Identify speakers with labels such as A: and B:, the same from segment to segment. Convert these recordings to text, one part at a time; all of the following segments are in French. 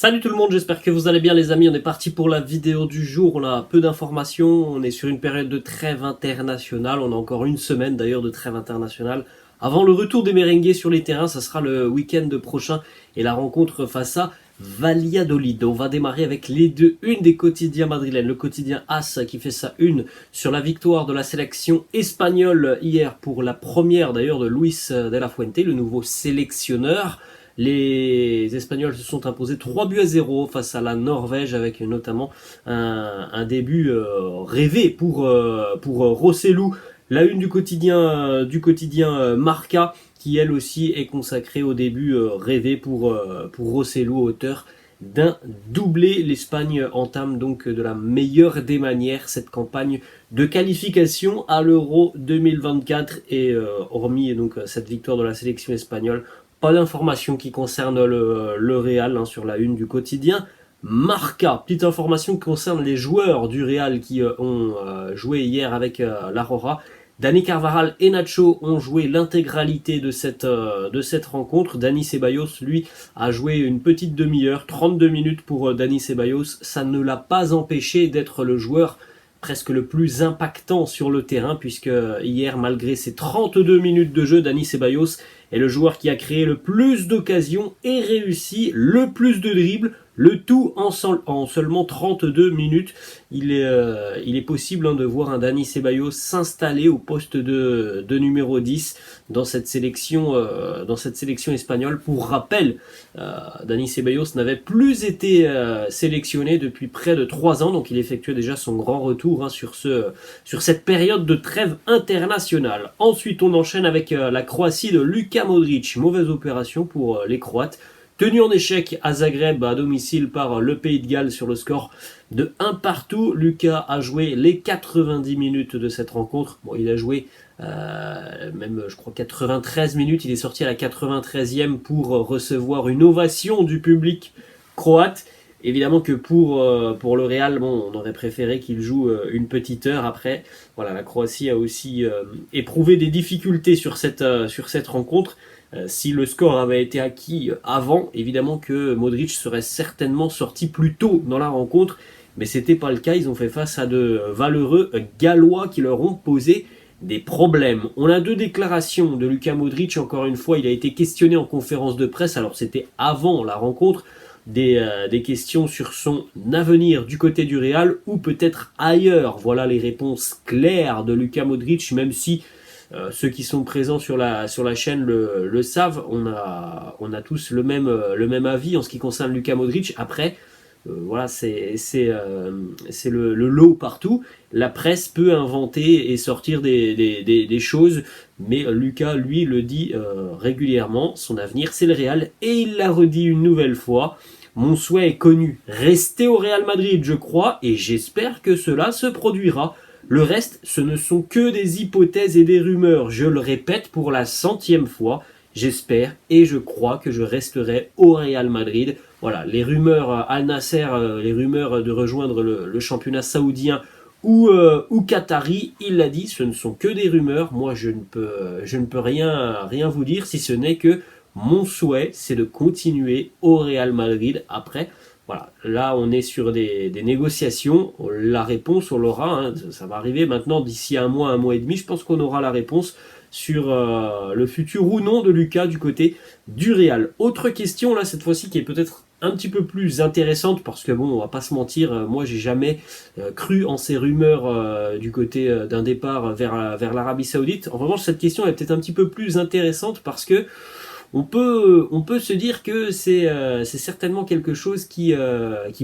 A: Salut tout le monde, j'espère que vous allez bien les amis, on est parti pour la vidéo du jour, on a peu d'informations, on est sur une période de trêve internationale, on a encore une semaine d'ailleurs de trêve internationale. Avant le retour des merengues sur les terrains, ça sera le week-end prochain et la rencontre face à Valladolid. On va démarrer avec une des quotidiens madrilènes, le quotidien AS qui fait sa une sur la victoire de la sélection espagnole hier pour la première d'ailleurs de Luis de la Fuente, le nouveau sélectionneur. Les Espagnols se sont imposés 3-0 face à la Norvège avec notamment un début rêvé pour Rossellou. La une du quotidien Marca qui elle aussi est consacrée au début rêvé pour Rossellou, auteur d'un doublé. L'Espagne entame donc de la meilleure des manières cette campagne de qualification à l'Euro 2024 et hormis donc cette victoire de la sélection espagnole, pas d'informations qui concernent le Real sur la une du quotidien Marca. Petite information qui concerne les joueurs du Real qui ont joué hier avec l'Aurora. Dani Carvajal et Nacho ont joué l'intégralité de cette rencontre. Dani Ceballos, lui, a joué une petite demi-heure, 32 minutes pour Dani Ceballos. Ça ne l'a pas empêché d'être le joueur presque le plus impactant sur le terrain, puisque hier, malgré ses 32 minutes de jeu, Dani Ceballos est le joueur qui a créé le plus d'occasions et réussi le plus de dribbles, le tout en seulement 32 minutes. Il est possible de voir un Dani Ceballos s'installer au poste de numéro 10 dans cette sélection espagnole. Pour rappel, Dani Ceballos n'avait plus été sélectionné depuis près de 3 ans, donc il effectuait déjà son grand retour sur cette période de trêve internationale. Ensuite, on enchaîne avec la Croatie de Luka Modric. Mauvaise opération pour les Croates. Tenu en échec à Zagreb à domicile par le Pays de Galles sur le score de 1-1. Luka a joué les 90 minutes de cette rencontre. Bon, il a joué même je crois 93 minutes. Il est sorti à la 93e pour recevoir une ovation du public croate. Évidemment que pour le Real, on aurait préféré qu'il joue une petite heure après. Voilà, la Croatie a aussi éprouvé des difficultés sur cette rencontre. Si le score avait été acquis avant, évidemment que Modric serait certainement sorti plus tôt dans la rencontre, mais c'était pas le cas. Ils ont fait face à de valeureux Gallois qui leur ont posé des problèmes. On a 2 déclarations de Luka Modric. Encore une fois, il a été questionné en conférence de presse. Alors c'était avant la rencontre. Des questions sur son avenir du côté du Real ou peut-être ailleurs. Voilà les réponses claires de Luka Modric, même si ceux qui sont présents sur la chaîne le savent. On a tous le même avis en ce qui concerne Luka Modric. Après, voilà, c'est le lot partout. La presse peut inventer et sortir des choses, mais Luka, lui, le dit régulièrement. Son avenir, c'est le Real, et il l'a redit une nouvelle fois. Mon souhait est connu. Rester au Real Madrid, je crois, et j'espère que cela se produira. Le reste, ce ne sont que des hypothèses et des rumeurs. Je le répète pour la 100e fois. J'espère et je crois que je resterai au Real Madrid. Voilà, les rumeurs Al Nasser, les rumeurs de rejoindre le championnat saoudien ou qatari, il l'a dit, ce ne sont que des rumeurs. Moi, je ne peux rien vous dire, si ce n'est que mon souhait, c'est de continuer au Real Madrid. Après, voilà, là on est sur des négociations. La réponse, on l'aura, ça va arriver maintenant d'ici un mois et demi. Je pense qu'on aura la réponse sur le futur ou non de Luka du côté du Real. Autre question là cette fois-ci qui est peut-être un petit peu plus intéressante, parce que bon, on va pas se mentir, moi j'ai jamais cru en ces rumeurs du côté d'un départ vers l'Arabie Saoudite. En revanche, cette question est peut-être un petit peu plus intéressante parce que on peut se dire que c'est certainement quelque chose qui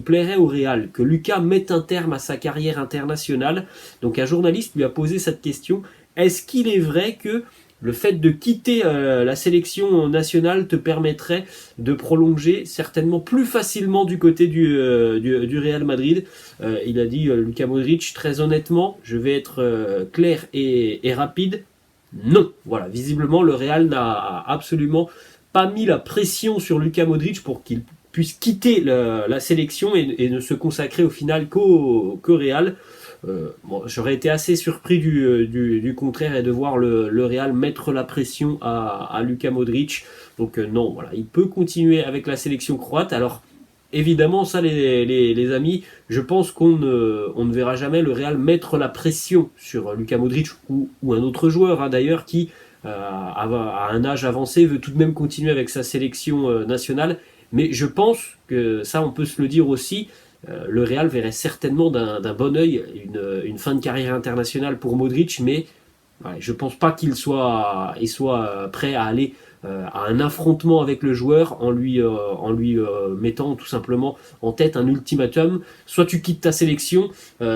A: plairait au Real, que Luka mette un terme à sa carrière internationale. Donc un journaliste lui a posé cette question: est-ce qu'il est vrai que le fait de quitter la sélection nationale te permettrait de prolonger certainement plus facilement du côté du Real Madrid? Il a dit, Luka Modric, très honnêtement, je vais être clair et rapide. Non, voilà, visiblement le Real n'a absolument pas mis la pression sur Luka Modric pour qu'il puisse quitter la sélection et ne se consacrer au final qu'au Real. Bon, j'aurais été assez surpris du contraire et de voir le Real mettre la pression à Luka Modric. Donc non, voilà, il peut continuer avec la sélection croate. Alors évidemment, ça les amis, je pense qu'on on ne verra jamais le Real mettre la pression sur Luka Modric ou un autre joueur hein, d'ailleurs qui à un âge avancé veut tout de même continuer avec sa sélection nationale. Mais je pense que ça, on peut se le dire aussi, le Real verrait certainement d'un bon œil une fin de carrière internationale pour Modric, mais ouais, je pense pas il soit prêt à aller à un affrontement avec le joueur en lui mettant tout simplement en tête un ultimatum. Soit tu quittes ta sélection,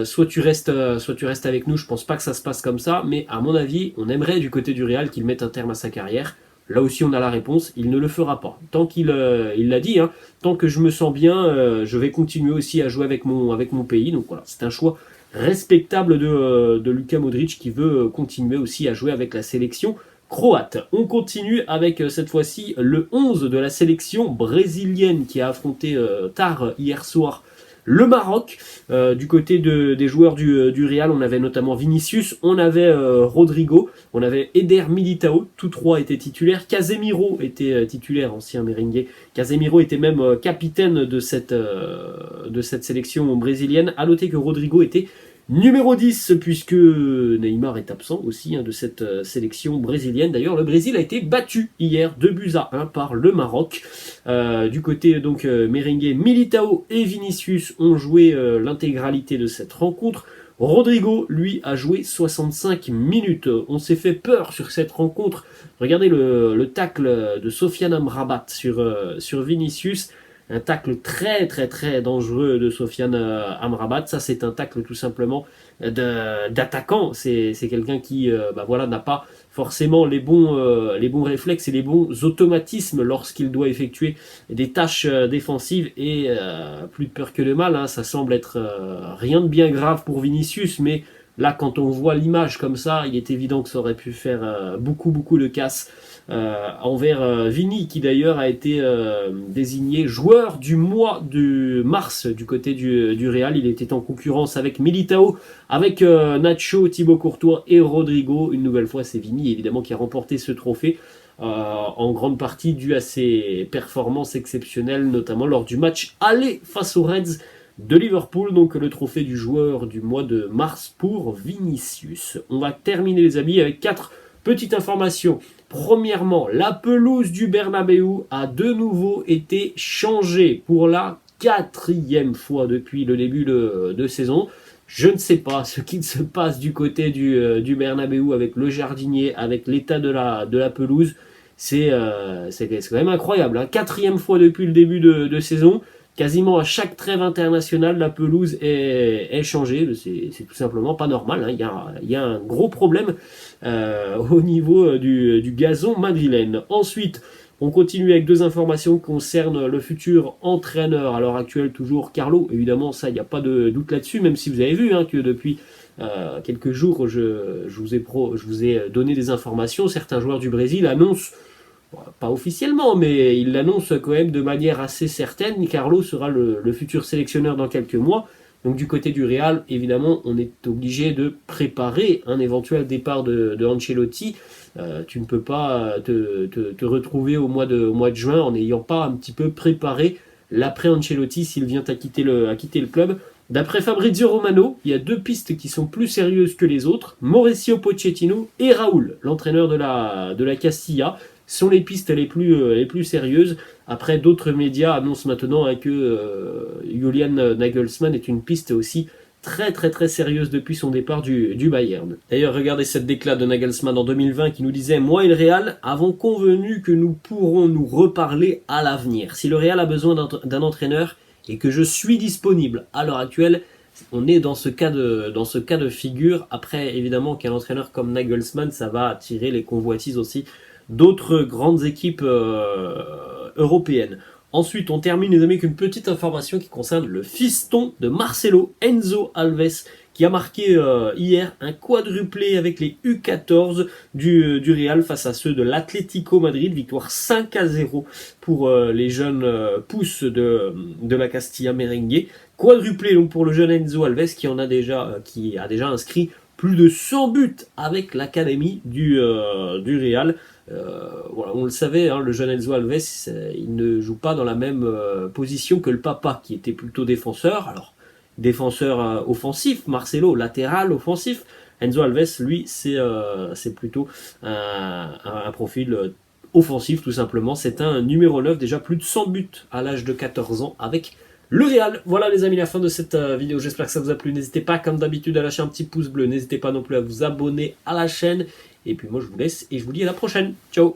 A: soit tu restes avec nous. Je pense pas que ça se passe comme ça, mais à mon avis, on aimerait du côté du Real qu'il mette un terme à sa carrière. Là aussi, on a la réponse. Il ne le fera pas. Tant qu'il il l'a dit, hein, tant que je me sens bien, je vais continuer aussi à jouer avec mon pays. Donc voilà, c'est un choix respectable de Luka Modric qui veut continuer aussi à jouer avec la sélection croate. On continue avec cette fois-ci le 11 de la sélection brésilienne qui a affronté tard hier soir le Maroc. Du côté des joueurs du Real, on avait notamment Vinicius, on avait Rodrigo, on avait Eder Militao, tous trois étaient titulaires. Casemiro était titulaire, ancien merengue. Casemiro était même capitaine de cette sélection brésilienne. À noter que Rodrigo était numéro 10, puisque Neymar est absent aussi hein, de cette sélection brésilienne. D'ailleurs, le Brésil a été battu hier 2-1 par le Maroc. Du côté donc merengue, Militao et Vinicius ont joué l'intégralité de cette rencontre. Rodrigo, lui, a joué 65 minutes. On s'est fait peur sur cette rencontre. Regardez le tacle de Sofiane Amrabat sur Vinicius. Un tacle très très très dangereux de Sofiane Amrabat. Ça, c'est un tacle tout simplement d'attaquant. C'est quelqu'un qui voilà, n'a pas forcément les bons réflexes et les bons automatismes lorsqu'il doit effectuer des tâches défensives. Et plus de peur que de mal, hein, ça semble être rien de bien grave pour Vinicius, mais là, quand on voit l'image comme ça, il est évident que ça aurait pu faire beaucoup de casse envers Vini, qui d'ailleurs a été désigné joueur du mois de mars du côté du Real. Il était en concurrence avec Militao, avec Nacho, Thibaut Courtois et Rodrigo. Une nouvelle fois, c'est Vini évidemment qui a remporté ce trophée. En grande partie dû à ses performances exceptionnelles, notamment lors du match aller face aux Reds de Liverpool, donc le trophée du joueur du mois de mars pour Vinicius. On va terminer les amis avec 4 petites informations. Premièrement, la pelouse du Bernabéu a de nouveau été changée pour la 4e fois depuis le début de saison. Je ne sais pas ce qui se passe du côté du Bernabéu avec le jardinier, avec l'état de la pelouse. C'est quand même incroyable. Hein. 4e fois depuis le début de saison. Quasiment à chaque trêve internationale, la pelouse est changée. C'est tout simplement pas normal. Hein. Il y a un gros problème au niveau du gazon madrilène. Ensuite, on continue avec 2 informations qui concernent le futur entraîneur. À l'heure actuelle, toujours Carlo. Évidemment, ça, il n'y a pas de doute là-dessus, même si vous avez vu hein, que depuis quelques jours, je vous ai donné des informations. Certains joueurs du Brésil annoncent, pas officiellement, mais il l'annonce quand même de manière assez certaine. Carlo sera le futur sélectionneur dans quelques mois. Donc du côté du Real, évidemment, on est obligé de préparer un éventuel départ de Ancelotti. Tu ne peux pas te retrouver au mois de juin en n'ayant pas un petit peu préparé l'après Ancelotti s'il vient à quitter le club. D'après Fabrizio Romano, il y a 2 pistes qui sont plus sérieuses que les autres. Mauricio Pochettino et Raúl, l'entraîneur de la Castilla, sont les pistes les plus sérieuses. Après, d'autres médias annoncent maintenant hein, que Julian Nagelsmann est une piste aussi très très très sérieuse depuis son départ du Bayern. D'ailleurs, regardez cette déclat de Nagelsmann en 2020 qui nous disait « Moi et le Real avons convenu que nous pourrons nous reparler à l'avenir. Si le Real a besoin d'un entraîneur et que je suis disponible à l'heure actuelle, on est dans ce cas de figure. Après, évidemment, qu'un entraîneur comme Nagelsmann, ça va attirer les convoitises aussi d'autres grandes équipes européennes. Ensuite, on termine les amis avec une petite information qui concerne le fiston de Marcelo, Enzo Alves, qui a marqué hier un quadruplé avec les U14 du Real face à ceux de l'Atlético Madrid. Victoire 5-0 pour les jeunes pousses de la Castilla merengue. Quadruplé donc pour le jeune Enzo Alves qui a déjà inscrit plus de 100 buts avec l'académie du Real. Voilà, on le savait, hein, le jeune Enzo Alves, il ne joue pas dans la même position que le papa, qui était plutôt défenseur. Alors, défenseur offensif, Marcelo, latéral offensif. Enzo Alves, lui, c'est plutôt un profil offensif, tout simplement. C'est un numéro 9, déjà plus de 100 buts à l'âge de 14 ans avec le Real. Voilà les amis, la fin de cette vidéo. J'espère que ça vous a plu. N'hésitez pas, comme d'habitude, à lâcher un petit pouce bleu. N'hésitez pas non plus à vous abonner à la chaîne. Et puis moi, je vous laisse et je vous dis à la prochaine. Ciao!